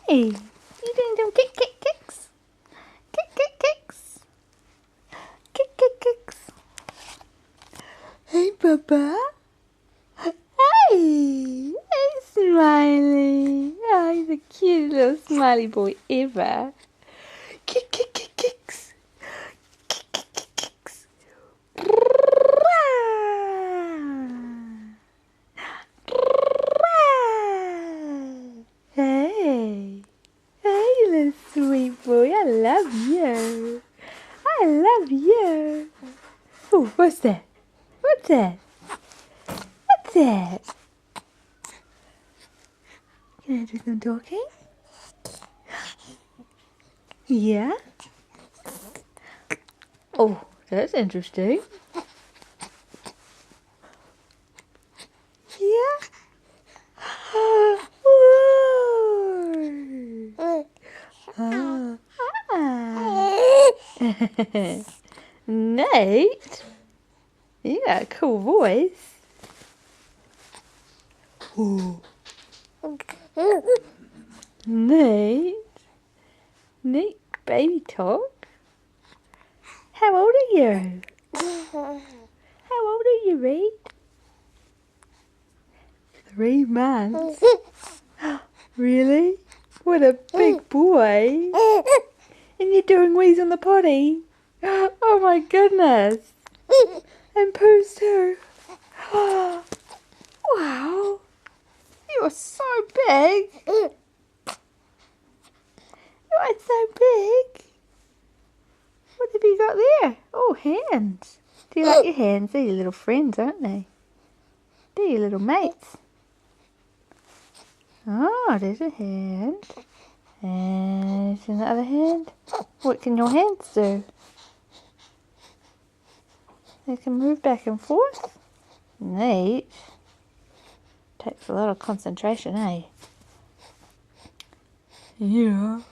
Hey, you doing some kicks? Kicks. Kicks. Hey, Baba. Hey, Smiley. Oh, he's the cutest little smiley boy ever. Kicks. Kicks. Hey, little sweet boy, I love you. I love you. Oh, what's that? What's that? What's that? Can I do some talking? Yeah? Oh, that's interesting. Yeah? Whoa. Oh. Nate, you got a cool voice. Ooh. Nate, baby talk. How old are you? How old are you, Reed? 3 months. Really? What a big boy. And you're doing wheeze on the potty. Oh my goodness. And poos too. Wow. You are so big. You are so big. What have you got there? Oh, hands. Do you like your hands? They're your little friends, aren't they? They're your little mates. Oh, there's a hand. And there's another hand. What can your hands do? They can move back and forth. Neat. Takes a lot of concentration, eh? Yeah.